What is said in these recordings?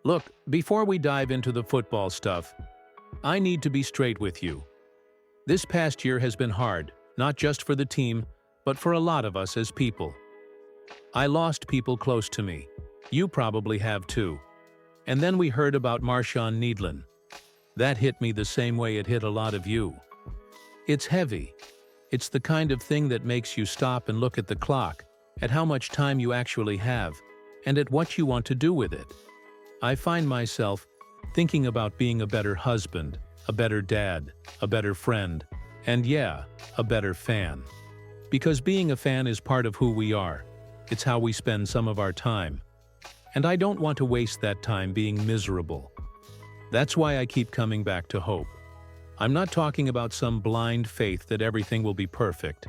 Look, before we dive into the football stuff, I need to be straight with you. This past year has been hard, not just for the team, but for a lot of us as people. I lost people close to me. You probably have too. And then we heard about Marshawn Needlin. That hit me the same way it hit a lot of you. It's heavy. It's the kind of thing that makes you stop and look at the clock, at how much time you actually have, and at what you want to do with it. I find myself thinking about being a better husband, a better dad, a better friend, and yeah, a better fan. Because being a fan is part of who we are. It's how we spend some of our time. And I don't want to waste that time being miserable. That's why I keep coming back to hope. I'm not talking about some blind faith that everything will be perfect.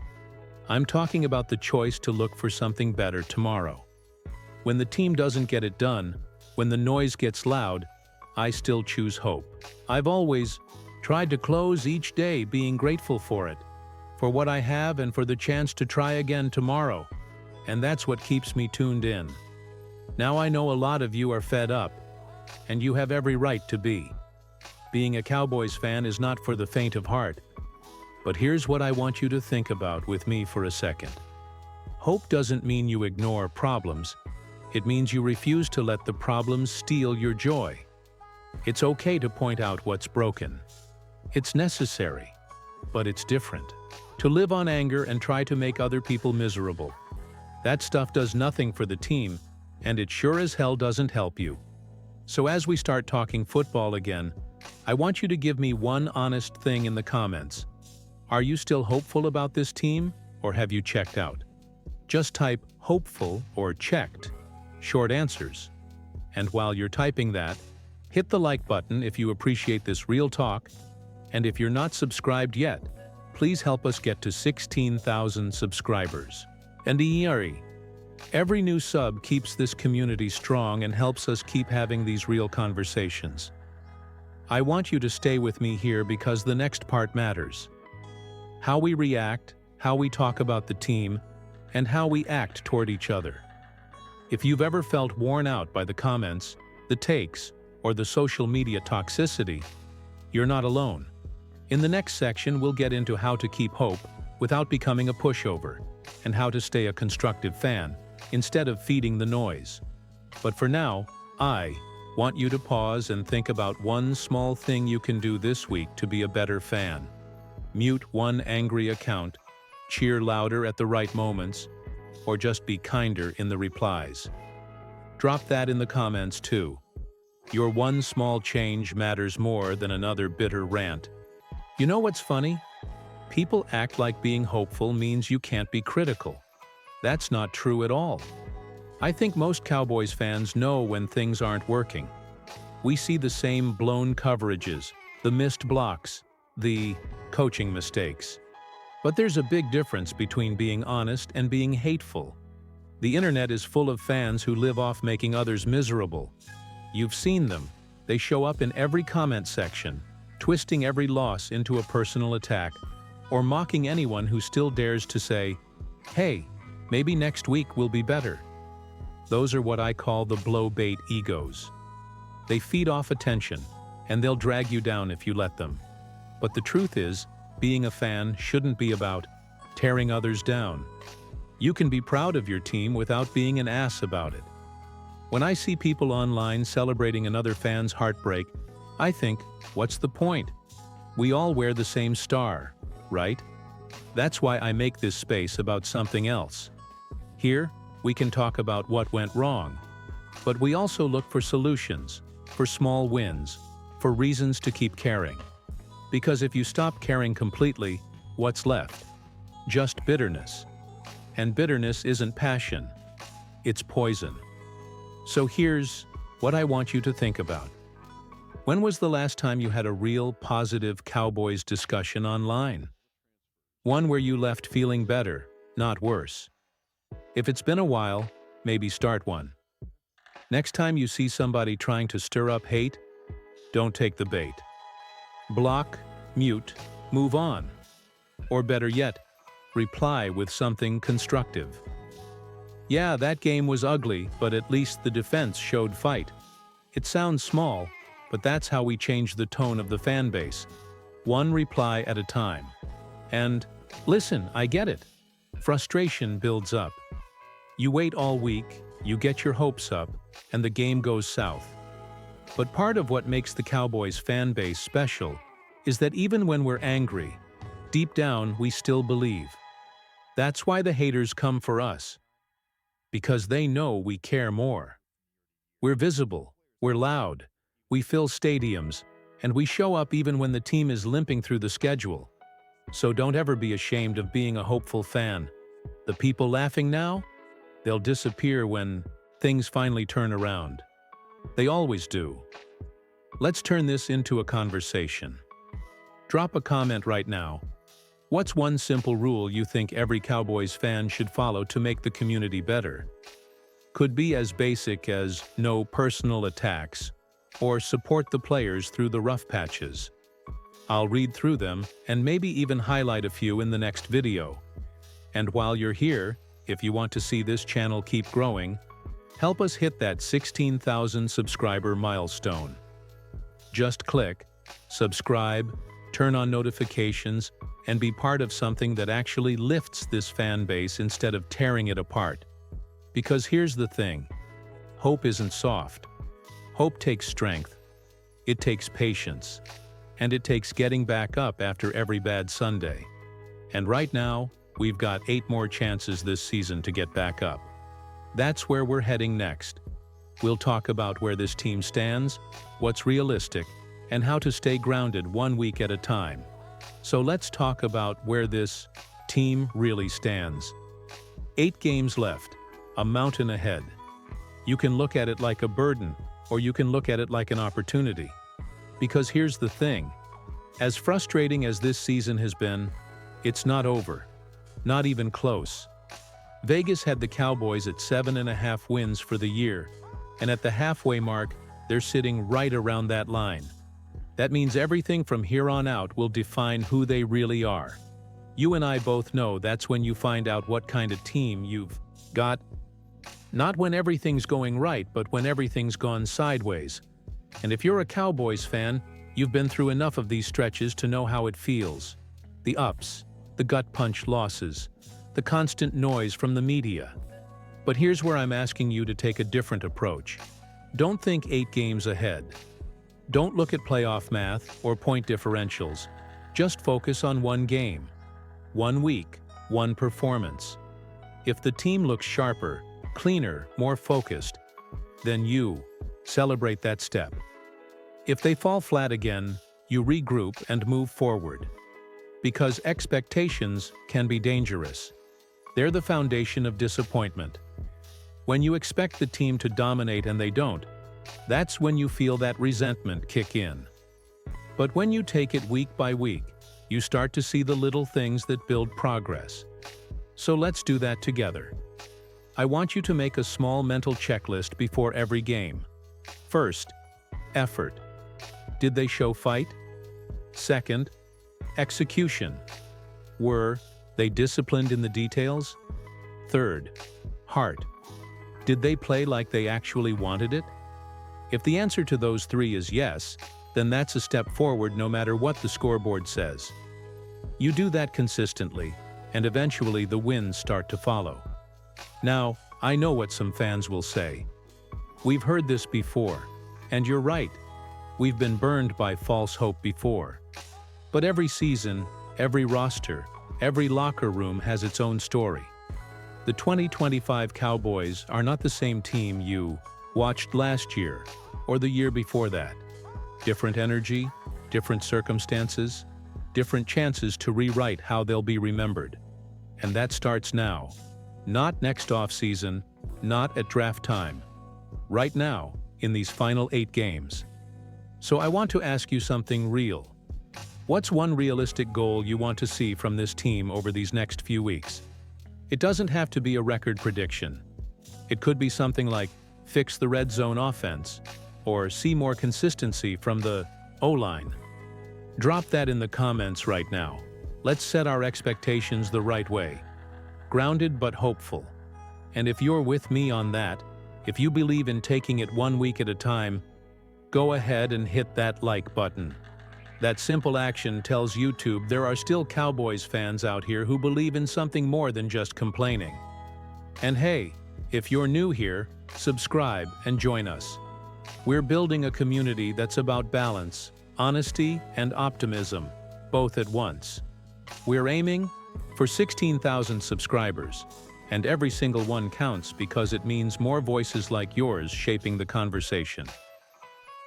I'm talking about the choice to look for something better tomorrow. When the team doesn't get it done, when the noise gets loud, I still choose hope. I've always tried to close each day being grateful for it, for what I have and for the chance to try again tomorrow. And that's what keeps me tuned in. Now I know a lot of you are fed up, and you have every right to be. Being a Cowboys fan is not for the faint of heart. But here's what I want you to think about with me for a second. Hope doesn't mean you ignore problems. It means you refuse to let the problems steal your joy. It's okay to point out what's broken. It's necessary, but it's different. To live on anger and try to make other people miserable. That stuff does nothing for the team, and it sure as hell doesn't help you. So as we start talking football again, I want you to give me one honest thing in the comments. Are you still hopeful about this team, or have you checked out? Just type hopeful or checked. Short answers. And while you're typing that, hit the like button if you appreciate this real talk, and if you're not subscribed yet, please help us get to 16,000 subscribers. And every new sub keeps this community strong and helps us keep having these real conversations. I want you to stay with me here because the next part matters. How we react, how we talk about the team, and how we act toward each other. If you've ever felt worn out by the comments, the takes, or the social media toxicity, you're not alone. In the next section, we'll get into how to keep hope without becoming a pushover, and how to stay a constructive fan instead of feeding the noise. But for now, I want you to pause and think about one small thing you can do this week to be a better fan. Mute one angry account, cheer louder at the right moments, or just be kinder in the replies. Drop that in the comments too. Your one small change matters more than another bitter rant. You know what's funny? People act like being hopeful means you can't be critical. That's not true at all. I think most Cowboys fans know when things aren't working. We see the same blown coverages, the missed blocks, the coaching mistakes. But there's a big difference between being honest and being hateful. The internet is full of fans who live off making others miserable. You've seen them. They show up in every comment section, twisting every loss into a personal attack, or mocking anyone who still dares to say, "Hey, maybe next week will be better." Those are what I call the blow bait egos. They feed off attention, and they'll drag you down if you let them. But the truth is, being a fan shouldn't be about tearing others down. You can be proud of your team without being an ass about it. When I see people online celebrating another fan's heartbreak, I think, what's the point? We all wear the same star, right? That's why I make this space about something else. Here, we can talk about what went wrong, but we also look for solutions, for small wins, for reasons to keep caring. Because if you stop caring completely, what's left? Just bitterness. And bitterness isn't passion, it's poison. So here's what I want you to think about. When was the last time you had a real positive Cowboys discussion online? One where you left feeling better, not worse. If it's been a while, maybe start one. Next time you see somebody trying to stir up hate, don't take the bait. Block, mute, move on. Or better yet, reply with something constructive. Yeah, that game was ugly, but at least the defense showed fight. It sounds small, but that's how we change the tone of the fan base. One reply at a time. And, listen, I get it. Frustration builds up. You wait all week, you get your hopes up, and the game goes south. But part of what makes the Cowboys fan base special is that even when we're angry, deep down we still believe. That's why the haters come for us. Because they know we care more. We're visible, we're loud, we fill stadiums, and we show up even when the team is limping through the schedule. So don't ever be ashamed of being a hopeful fan. The people laughing now? They'll disappear when things finally turn around. They always do. Let's turn this into a conversation. Drop a comment right now. What's one simple rule you think every Cowboys fan should follow to make the community better? Could be as basic as no personal attacks, or support the players through the rough patches. I'll read through them and maybe even highlight a few in the next video. And while you're here, if you want to see this channel keep growing, help us hit that 16,000 subscriber milestone. Just click, subscribe, turn on notifications, and be part of something that actually lifts this fan base instead of tearing it apart. Because here's the thing, hope isn't soft. Hope takes strength. It takes patience. And it takes getting back up after every bad Sunday. And right now, we've got 8 more chances this season to get back up. That's where we're heading next. We'll talk about where this team stands, what's realistic, and how to stay grounded 1 week at a time. So let's talk about where this team really stands. 8 games left, a mountain ahead. You can look at it like a burden, or you can look at it like an opportunity. Because here's the thing, as frustrating as this season has been, it's not over. Not even close. Vegas had the Cowboys at 7.5 wins for the year, and at the halfway mark, they're sitting right around that line. That means everything from here on out will define who they really are. You and I both know that's when you find out what kind of team you've got. Not when everything's going right, but when everything's gone sideways. And if you're a Cowboys fan, you've been through enough of these stretches to know how it feels. The ups, the gut punch losses, the constant noise from the media. But here's where I'm asking you to take a different approach. Don't think 8 games ahead. Don't look at playoff math or point differentials. Just focus on one game, 1 week, one performance. If the team looks sharper, cleaner, more focused, then you celebrate that step. If they fall flat again, you regroup and move forward. Because expectations can be dangerous. They're the foundation of disappointment. When you expect the team to dominate and they don't, that's when you feel that resentment kick in. But when you take it week by week, you start to see the little things that build progress. So let's do that together. I want you to make a small mental checklist before every game. First, effort. Did they show fight? Second, execution. Were they disciplined in the details? Third, heart. Did they play like they actually wanted it? If the answer to those 3 is yes, then that's a step forward no matter what the scoreboard says. You do that consistently, and eventually the wins start to follow. Now, I know what some fans will say. We've heard this before, and you're right. We've been burned by false hope before. But every season, every roster, every locker room has its own story. The 2025 Cowboys are not the same team you watched last year or the year before that. Different energy, different circumstances, different chances to rewrite how they'll be remembered. And that starts now. Not next offseason, not at draft time. Right now, in these final 8 games. So I want to ask you something real. What's one realistic goal you want to see from this team over these next few weeks? It doesn't have to be a record prediction. It could be something like fix the red zone offense, or see more consistency from the O-line. Drop that in the comments right now. Let's set our expectations the right way. Grounded but hopeful. And if you're with me on that, if you believe in taking it 1 week at a time, go ahead and hit that like button. That simple action tells YouTube there are still Cowboys fans out here who believe in something more than just complaining. And hey, if you're new here, subscribe and join us. We're building a community that's about balance, honesty, and optimism, both at once. We're aiming for 16,000 subscribers, and every single one counts because it means more voices like yours shaping the conversation.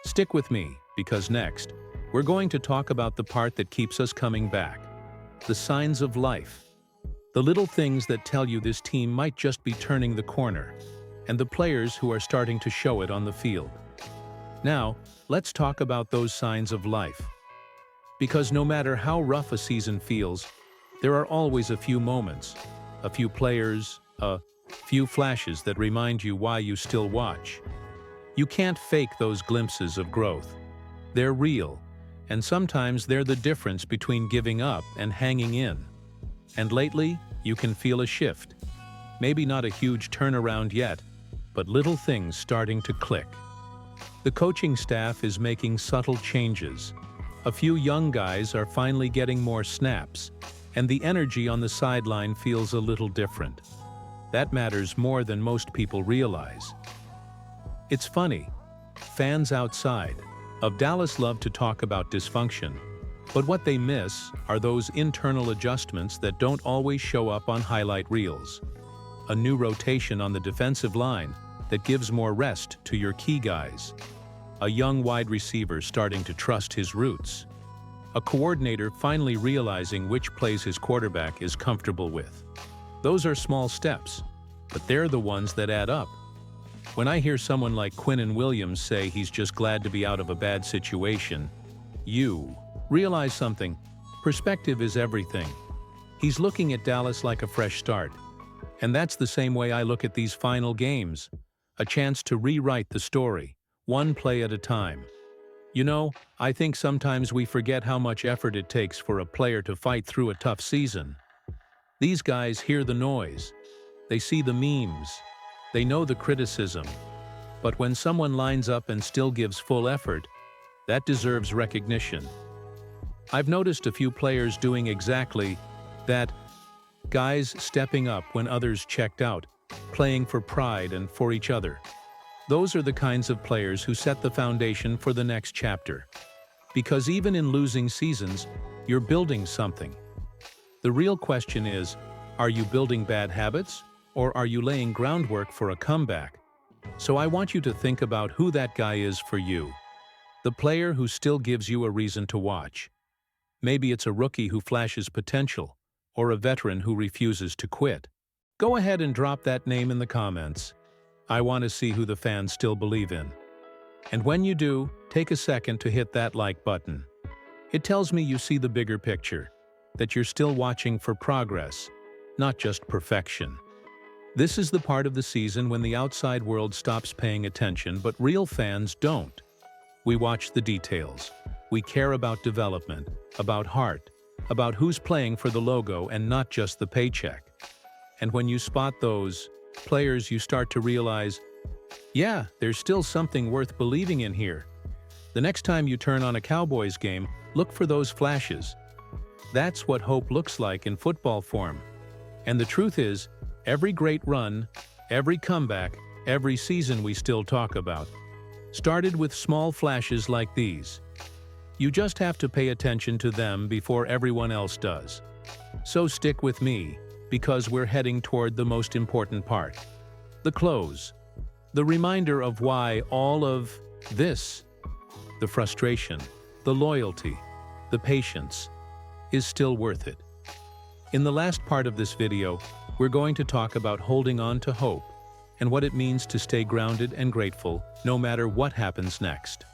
Stick with me, because next, we're going to talk about the part that keeps us coming back. The signs of life. The little things that tell you this team might just be turning the corner, and the players who are starting to show it on the field. Now, let's talk about those signs of life. Because no matter how rough a season feels, there are always a few moments, a few players, a few flashes that remind you why you still watch. You can't fake those glimpses of growth. They're real, and sometimes they're the difference between giving up and hanging in. And lately, you can feel a shift. Maybe not a huge turnaround yet, but little things starting to click. The coaching staff is making subtle changes. A few young guys are finally getting more snaps, and the energy on the sideline feels a little different. That matters more than most people realize. It's funny, fans outside of Dallas love to talk about dysfunction, but what they miss are those internal adjustments that don't always show up on highlight reels. A new rotation on the defensive line that gives more rest to your key guys. A young wide receiver starting to trust his roots. A coordinator finally realizing which plays his quarterback is comfortable with. Those are small steps, but they're the ones that add up. When I hear someone like Quinnen Williams say he's just glad to be out of a bad situation, you realize something. Perspective is everything. He's looking at Dallas like a fresh start. And that's the same way I look at these final games. A chance to rewrite the story, one play at a time. You know, I think sometimes we forget how much effort it takes for a player to fight through a tough season. These guys hear the noise. They see the memes. They know the criticism. But when someone lines up and still gives full effort, that deserves recognition. I've noticed a few players doing exactly that. Guys stepping up when others checked out, playing for pride and for each other. Those are the kinds of players who set the foundation for the next chapter. Because even in losing seasons, you're building something. The real question is, are you building bad habits, or are you laying groundwork for a comeback? So I want you to think about who that guy is for you. The player who still gives you a reason to watch. Maybe it's a rookie who flashes potential, or a veteran who refuses to quit. Go ahead and drop that name in the comments. I want to see who the fans still believe in. And when you do, take a second to hit that like button. It tells me you see the bigger picture, that you're still watching for progress, not just perfection. This is the part of the season when the outside world stops paying attention, but real fans don't. We watch the details. We care about development, about heart, about who's playing for the logo and not just the paycheck. And when you spot those players, you start to realize, yeah, there's still something worth believing in here. The next time you turn on a Cowboys game, look for those flashes. That's what hope looks like in football form. And the truth is, every great run, every comeback, every season we still talk about, started with small flashes like these. You just have to pay attention to them before everyone else does. So stick with me, because we're heading toward the most important part. The close. The reminder of why all of this, the frustration, the loyalty, the patience, is still worth it. In the last part of this video, we're going to talk about holding on to hope and what it means to stay grounded and grateful no matter what happens next.